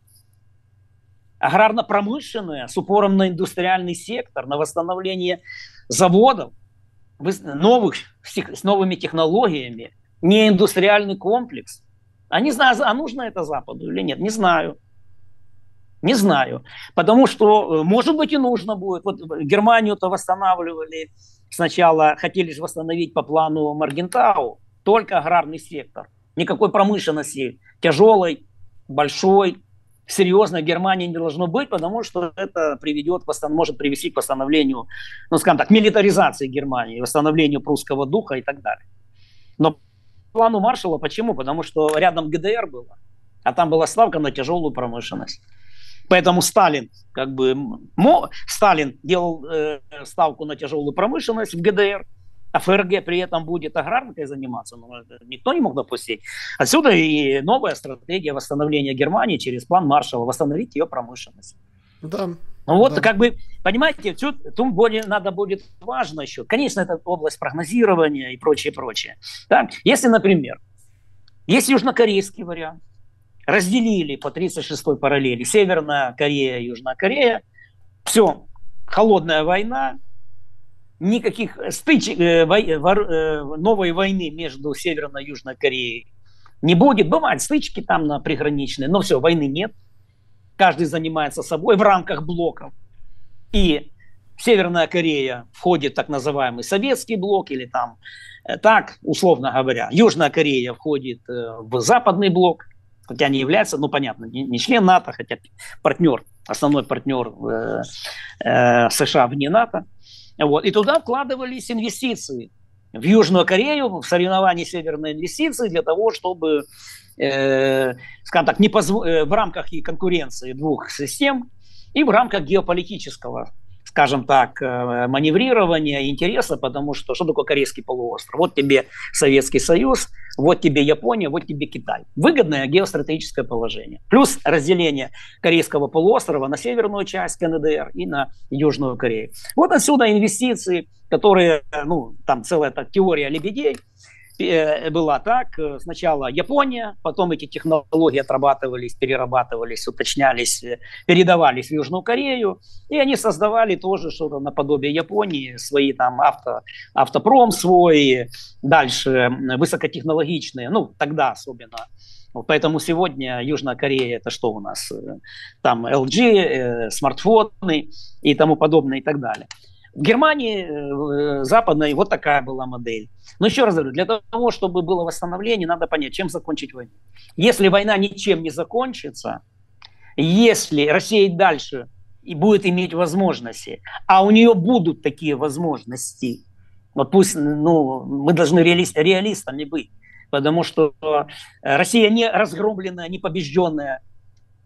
Аграрно-промышленная, с упором на индустриальный сектор, на восстановление заводов, новых, с новыми технологиями, не индустриальный комплекс. А не знаю, а нужно это Западу или нет, не знаю. Не знаю. Потому что, может быть, и нужно будет. Вот Германию-то восстанавливали сначала, хотели же восстановить по плану Моргентау, только аграрный сектор. Никакой промышленности тяжелой, большой, серьезной Германии не должно быть, потому что это может привести к восстановлению, ну, скажем так, милитаризации Германии, восстановлению прусского духа и так далее. Но по плану Маршалла почему? Потому что рядом ГДР было, а там была ставка на тяжелую промышленность. Поэтому Сталин делал ставку на тяжелую промышленность в ГДР, а ФРГ при этом будет аграрной заниматься, но никто не мог допустить. Отсюда и новая стратегия восстановления Германии через план Маршалла, восстановить ее промышленность. Да. Ну вот, да. Как бы, понимаете, тут более надо будет важно еще. Конечно, это область прогнозирования и прочее, прочее. Так? Если, например, есть южнокорейский вариант, разделили по 36-й параллели Северная Корея, Южная Корея, все, холодная война, никаких стычек, новой войны между Северной и Южной Кореей не будет. Бывают стычки там на приграничные, но все, войны нет. Каждый занимается собой в рамках блоков. И Северная Корея входит в так называемый советский блок, или там так, условно говоря. Южная Корея входит в западный блок, хотя не является, ну понятно, не член НАТО, хотя партнер, основной партнер США вне НАТО. Вот. И туда вкладывались инвестиции в Южную Корею, в соревнования северные инвестиции для того, чтобы, скажем так, в рамках и конкуренции двух систем и в рамках геополитического, скажем так, маневрирования интереса, потому что такое Корейский полуостров? Вот тебе Советский Союз, вот тебе Япония, вот тебе Китай. Выгодное геостратегическое положение. Плюс разделение Корейского полуострова на северную часть КНДР и на Южную Корею. Вот отсюда инвестиции, которые, ну, там целая теория лебедей была так. Сначала Япония, потом эти технологии отрабатывались, перерабатывались, уточнялись, передавались в Южную Корею, и они создавали тоже что-то наподобие Японии, свои там автопром свой, дальше высокотехнологичные, ну тогда особенно. Вот поэтому сегодня Южная Корея это что у нас? Там LG, смартфоны и тому подобное и так далее. В Германии западной вот такая была модель. Но еще раз говорю, для того, чтобы было восстановление, надо понять, чем закончить войну. Если война ничем не закончится, если Россия и дальше и будет иметь возможности, а у нее будут такие возможности, вот пусть, ну, мы должны реалистами быть, потому что Россия не разгромленная, не побежденная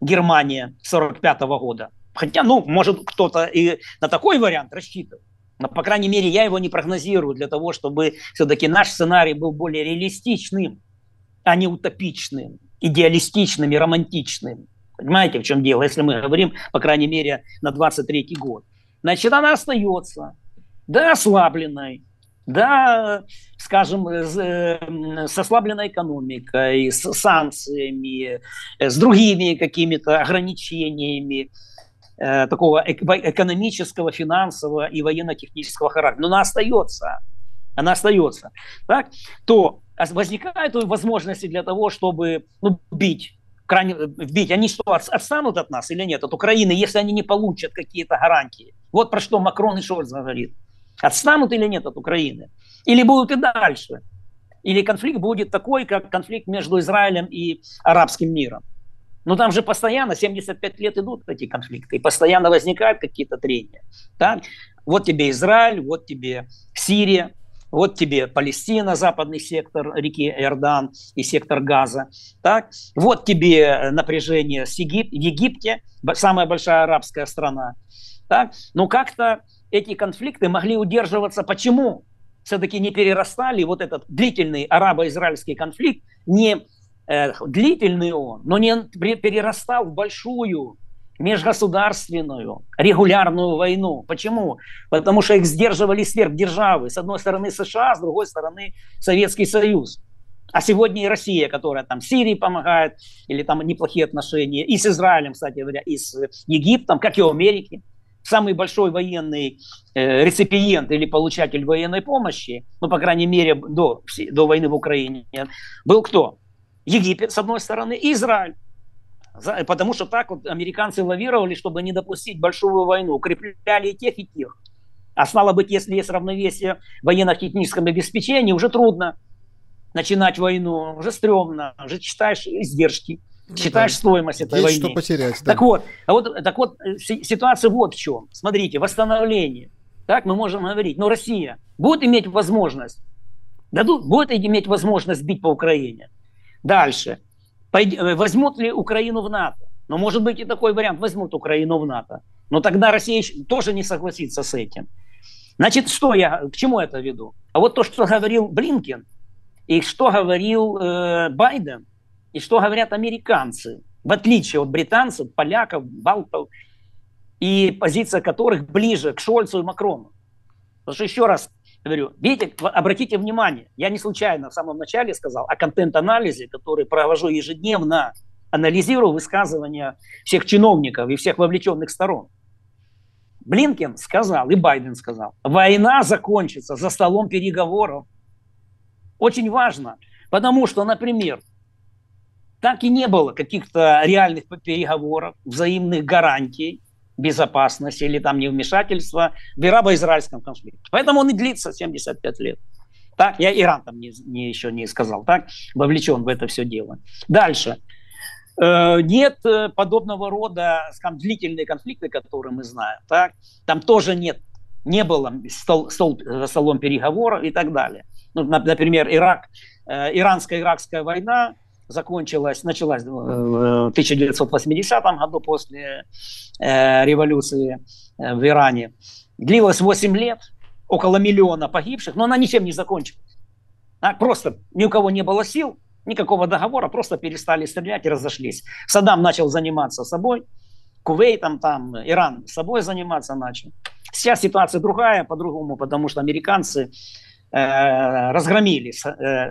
Германия 1945 года. Хотя, ну, может кто-то и на такой вариант рассчитывает. Но, по крайней мере, я его не прогнозирую для того, чтобы все-таки наш сценарий был более реалистичным, а не утопичным, идеалистичным и романтичным. Понимаете, в чем дело? Если мы говорим, по крайней мере, на 23-й год. Значит, она остается, да, ослабленной, да, скажем, с ослабленной экономикой, с санкциями, с другими какими-то ограничениями, такого экономического, финансового и военно-технического характера. Но она остается, так? То возникают возможности для того, чтобы бить. Они что, отстанут от нас или нет, от Украины, если они не получат какие-то гарантии? Вот про что Макрон и Шольц говорит. Отстанут или нет от Украины? Или будут и дальше? Или конфликт будет такой, как конфликт между Израилем и арабским миром? Но там же постоянно, 75 лет идут эти конфликты, и постоянно возникают какие-то трения. Так? Вот тебе Израиль, вот тебе Сирия, вот тебе Палестина, западный сектор реки Иордан и сектор Газа. Так? Вот тебе напряжение в Египте, самая большая арабская страна. Так? Но как-то эти конфликты могли удерживаться. Почему? Все-таки не перерастали вот этот длительный арабо-израильский конфликт, не длительный он, но не перерастал в большую межгосударственную регулярную войну. Почему? Потому что их сдерживали сверхдержавы. С одной стороны США, с другой стороны Советский Союз. А сегодня и Россия, которая там Сирии помогает, или там неплохие отношения, и с Израилем, кстати говоря, и с Египтом, как и в Америке. Самый большой военный реципиент или получатель военной помощи, ну, по крайней мере, до войны в Украине, был кто? Египет, с одной стороны, и Израиль. Потому что так вот американцы лавировали, чтобы не допустить большую войну. Укрепляли и тех. А стало быть, если есть равновесие в военно-техническом обеспечении, уже трудно начинать войну, уже стрёмно, уже считаешь издержки, считаешь стоимость этой войны. Что потерять, да. Так вот, ситуация вот в чем. Смотрите, восстановление. Так мы можем говорить. Но Россия будет иметь возможность, будет иметь возможность бить по Украине. Дальше. Возьмут ли Украину в НАТО? Ну, может быть и такой вариант. Возьмут Украину в НАТО. Но тогда Россия тоже не согласится с этим. Значит, к чему это веду? А вот то, что говорил Блинкен, и что говорил Байден, и что говорят американцы, в отличие от британцев, поляков, балтов, и позиция которых ближе к Шольцу и Макрону. Потому что, еще раз говорю, видите, обратите внимание, я не случайно в самом начале сказал о контент-анализе, который провожу ежедневно, анализирую высказывания всех чиновников и всех вовлеченных сторон. Блинкен сказал, и Байден сказал, война закончится за столом переговоров. Очень важно, потому что, например, так и не было каких-то реальных переговоров, взаимных гарантий безопасности или там невмешательства в арабо-израильском конфликте. Поэтому он и длится 75 лет. Так, я Иран там еще не сказал, так, вовлечен в это все дело. Дальше. Нет подобного рода, скажем, длительные конфликты, которые мы знаем, так, там тоже не было за столом переговоров и так далее. Ну, например, иранско-иракская война началась в 1980 году после революции в Иране. Длилась 8 лет, около 1 миллиона погибших, но она ничем не закончилась. Просто ни у кого не было сил, никакого договора, просто перестали стрелять и разошлись. Саддам начал заниматься собой, Кувейтом, там, Иран собой заниматься начал. Сейчас ситуация другая, по-другому, потому что американцы разгромили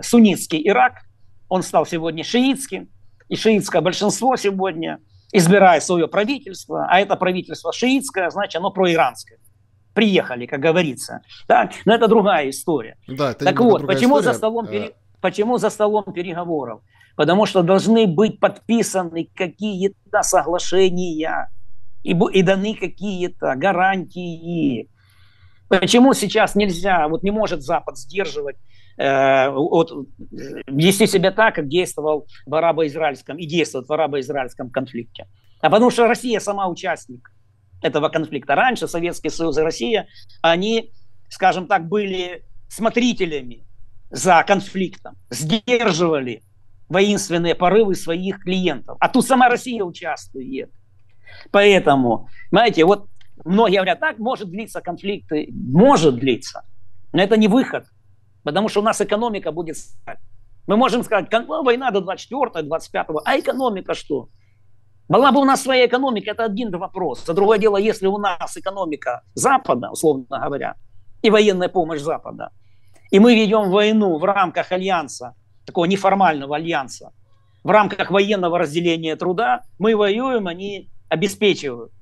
суннитский Ирак, он стал сегодня шиитским, и шиитское большинство сегодня избирает свое правительство, а это правительство шиитское, значит, оно проиранское. Приехали, как говорится. Так? Но это другая история. Да, это так вот, почему за столом переговоров? Потому что должны быть подписаны какие-то соглашения и даны какие-то гарантии. Почему сейчас нельзя, не может Запад сдерживать, вести себя так, как действовал в арабо-израильском и действует в арабо-израильском конфликте? А потому что Россия сама участник этого конфликта. Раньше Советский Союз и Россия, они, скажем так, были смотрителями за конфликтом, сдерживали воинственные порывы своих клиентов. А тут сама Россия участвует. Поэтому, знаете, многие говорят, так может длиться конфликт, может длиться, но это не выход, потому что у нас экономика будет стать. Мы можем сказать, война до 24-го, 25-го, а экономика что? Была бы у нас своя экономика, это один вопрос. А другое дело, если у нас экономика Запада, условно говоря, и военная помощь Запада, и мы ведем войну в рамках альянса, такого неформального альянса, в рамках военного разделения труда, мы воюем, они обеспечивают.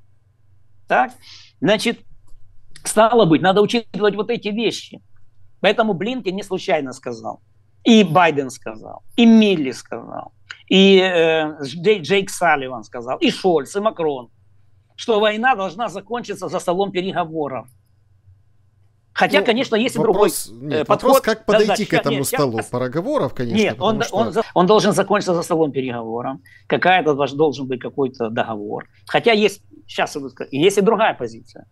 Так? Значит, стало быть, надо учитывать вот эти вещи. Поэтому Блинкен не случайно сказал. И Байден сказал, и Милли сказал, и Джейк Салливан сказал, и Шольц, и Макрон, что война должна закончиться за столом переговоров. Хотя, конечно, есть другой подход. Вопрос, как подойти к этому столу переговоров, конечно. Нет, он должен закончиться за столом переговоров. Должен быть какой-то договор. Хотя есть и другая позиция.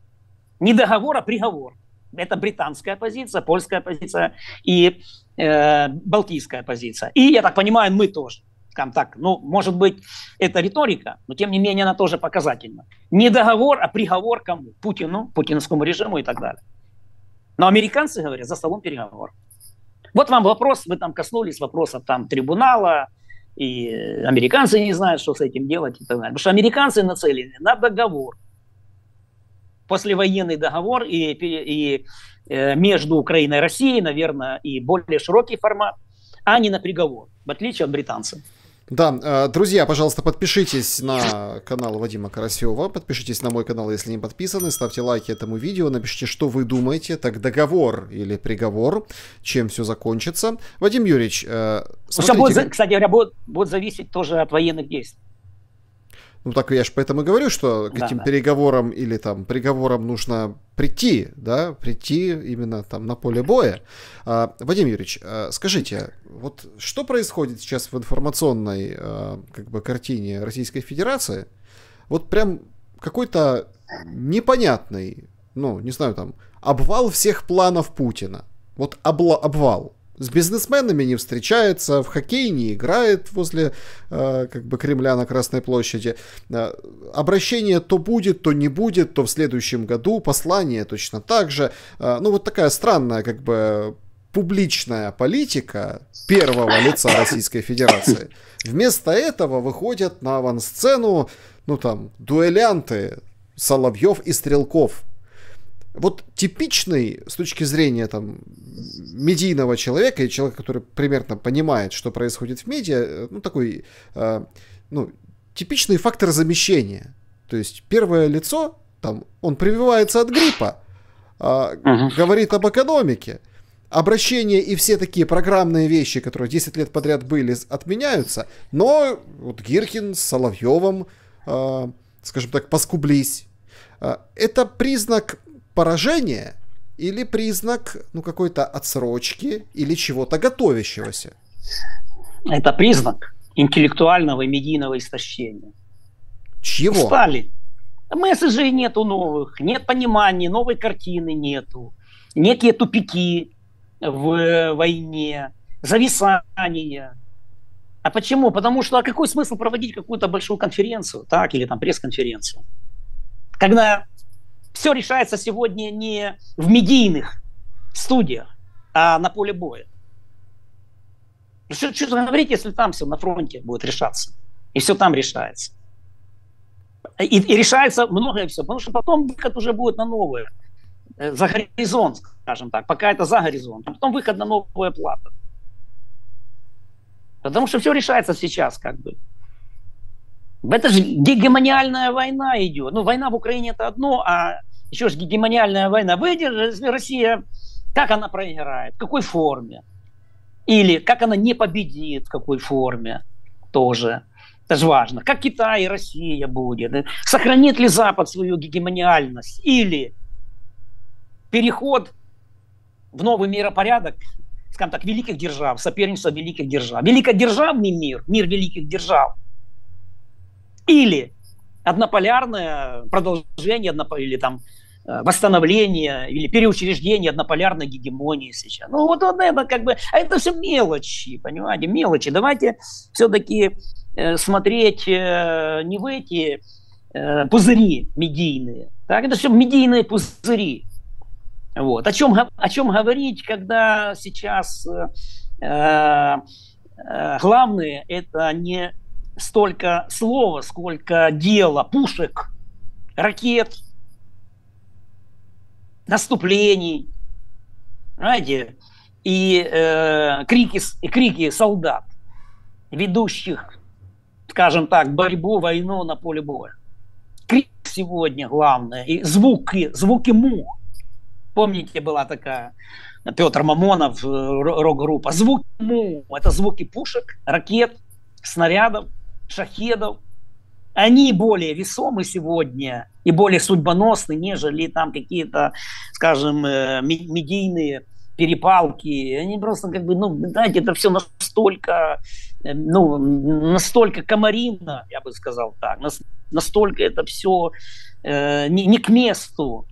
Не договор, а приговор. Это британская позиция, польская позиция и балтийская позиция. И, я так понимаю, мы тоже. Скажем так, может быть, это риторика, но тем не менее она тоже показательна. Не договор, а приговор кому? Путину, путинскому режиму и так далее. Но американцы говорят за столом переговоров. Вот вам вопрос, вы там коснулись вопроса там трибунала, и американцы не знают, что с этим делать и так далее. Потому что американцы нацелены на договор. Послевоенный договор и между Украиной и Россией, наверное, и более широкий формат, а не на приговор, в отличие от британцев. Да, друзья, пожалуйста, подпишитесь на канал Вадима Карасева, подпишитесь на мой канал, если не подписаны, ставьте лайки этому видео, напишите, что вы думаете, так договор или приговор, чем все закончится. Вадим Юрьевич, смотрите... Кстати говоря, будет зависеть тоже от военных действий. Ну так я же поэтому и говорю, что к этим переговорам или там приговорам нужно прийти, да, прийти именно там на поле боя. Вадим Юрьевич, скажите, вот что происходит сейчас в информационной как бы картине Российской Федерации? Вот прям какой-то непонятный, ну, не знаю, там, обвал всех планов Путина. Вот обвал. С бизнесменами не встречается, в хоккей не играет возле как бы Кремля на Красной площади. Обращение то будет, то не будет, то в следующем году. Послание точно так же. Ну, вот такая странная как бы публичная политика первого лица Российской Федерации. Вместо этого выходят на авансцену, ну там, дуэлянты Соловьев и Стрелков. Вот типичный, с точки зрения там медийного человека и человека, который примерно понимает, что происходит в медиа, ну такой, ну, типичный фактор замещения. То есть первое лицо, там, он прививается от гриппа, говорит об экономике, обращения и все такие программные вещи, которые 10 лет подряд были, отменяются, но вот Гиркин с Соловьевым, скажем так, поскублись. Это признак поражение или признак, ну, какой-то отсрочки или чего-то готовящегося? Это признак интеллектуального и медийного истощения. Чего? Устали. Месседжей нету новых, нет понимания, новой картины нету, некие тупики в войне, зависания. А почему? Потому что какой смысл проводить какую-то большую конференцию, так, или там пресс-конференцию, когда все решается сегодня не в медийных студиях, а на поле боя. Что говорить, если там все на фронте будет решаться? И все там решается. И решается многое все, потому что потом выход уже будет на новое. За горизонт, скажем так. Пока это за горизонт. А потом выход на новую плату. Потому что все решается сейчас как бы. Это же гегемониальная война идет. Ну, война в Украине это одно, а еще же гегемониальная война. Выйдет Россия, как она проиграет, в какой форме. Или как она не победит, в какой форме тоже. Это же важно. Как Китай и Россия будет. Сохранит ли Запад свою гегемониальность? Или переход в новый миропорядок, скажем так, великих держав, соперничество великих держав. Великодержавный мир, мир великих держав. Или однополярное продолжение, или там восстановление, или переучреждение однополярной гегемонии сейчас. Ну вот это как бы, а это все мелочи, понимаете, мелочи. Давайте все-таки смотреть не в эти пузыри медийные, так, это все медийные пузыри. Вот. О чем говорить, когда сейчас главное это не столько слова, сколько дела, пушек, ракет, наступлений, знаете, и крики солдат, ведущих, скажем так, борьбу, войну на поле боя. Крик сегодня главное, и звуки мух. Помните, была такая Петр Мамонов, рок-группа. Звуки мух, это звуки пушек, ракет, снарядов, шахедов. Они более весомы сегодня и более судьбоносны, нежели там какие-то, скажем, медийные перепалки. Они просто как бы, ну, знаете, это все настолько комаринно, я бы сказал так, настолько это все не к месту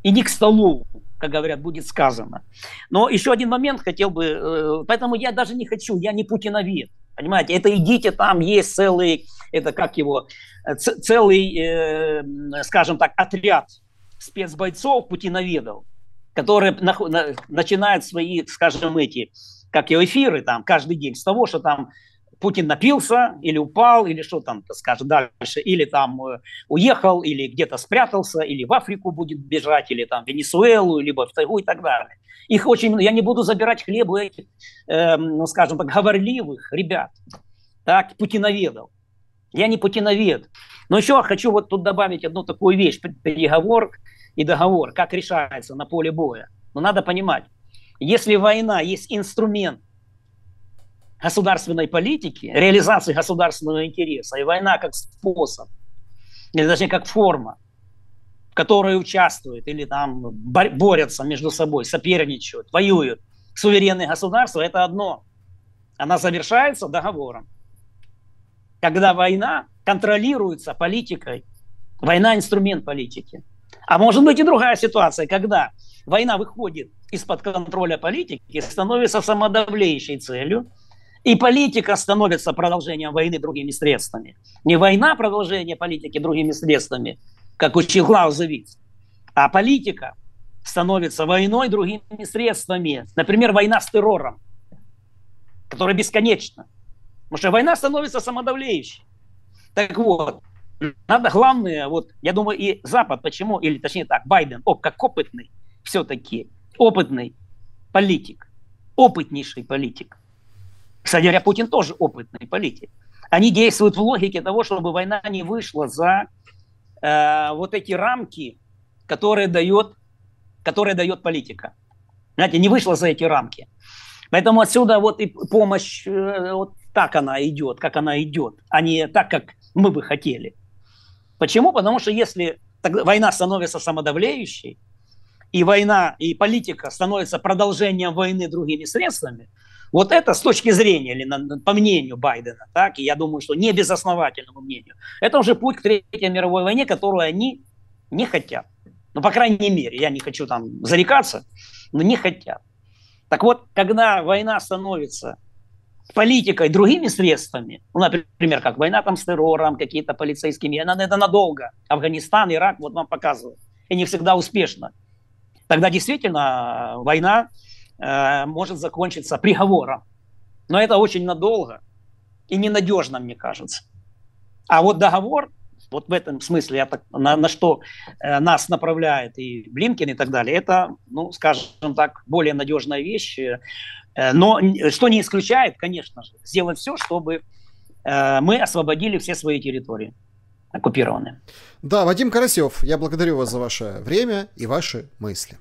и не к столу, как говорят, будет сказано. Но еще один момент хотел бы, поэтому я даже не хочу, я не путиновед. Понимаете, это идите, там есть целый, это как его, целый, скажем так, отряд спецбойцов, путиноведов, которые начинают свои, скажем, эти, как его, эфиры там каждый день с того, что там Путин напился или упал, или что там, так скажем, дальше, или там уехал, или где-то спрятался, или в Африку будет бежать, или там в Венесуэлу, либо в Тайгу и так далее. Их очень, я не буду забирать хлеб у этих, ну, скажем так, говорливых ребят, так, путиноведов. Я не путиновед. Но еще хочу вот тут добавить одну такую вещь. Переговор и договор, как решается на поле боя. Но надо понимать, если война есть инструмент государственной политики, реализации государственного интереса, и война как способ, или даже как форма, в которой участвуют или там борются между собой, соперничают, воюют суверенные государства, это одно. Она завершается договором. Когда война контролируется политикой, война – инструмент политики. А может быть и другая ситуация, когда война выходит из-под контроля политики и становится самодавлеющей целью, и политика становится продолжением войны другими средствами. Не война – продолжение политики другими средствами, как учил Клаузевиц, а политика становится войной другими средствами. Например, война с террором, которая бесконечна. Потому что война становится самодавлеющей. Так вот, надо главное, вот, я думаю, и Запад, почему, или точнее так, Байден, как опытный, все-таки опытный политик, опытнейший политик. Кстати говоря, Путин тоже опытный политик. Они действуют в логике того, чтобы война не вышла за вот эти рамки, которые дает политика. Знаете, не вышла за эти рамки. Поэтому отсюда вот и помощь, вот так она идет, как она идет, а не так, как мы бы хотели. Почему? Потому что если война становится самодавлеющей, и война, и политика становится продолжением войны другими средствами, вот это с точки зрения, или по мнению Байдена, так, и я думаю, что не безосновательному мнению, это уже путь к Третьей мировой войне, которую они не хотят. Ну, по крайней мере, я не хочу там зарекаться, но не хотят. Так вот, когда война становится политикой другими средствами, ну, например, как война там с террором, какие-то полицейскими, это надолго. Афганистан, Ирак, вот вам показывают. И не всегда успешно. Тогда действительно война может закончиться приговором. Но это очень надолго и ненадежно, мне кажется. А вот договор, вот в этом смысле, на что нас направляет и Блинкен и так далее, это, ну, скажем так, более надежная вещь. Но что не исключает, конечно же, сделать все, чтобы мы освободили все свои территории оккупированные. Да, Вадим Карасев, я благодарю вас за ваше время и ваши мысли.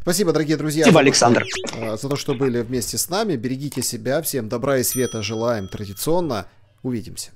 Спасибо, дорогие друзья, спасибо, Александр, за то, что были вместе с нами. Берегите себя, всем добра и света желаем традиционно. Увидимся.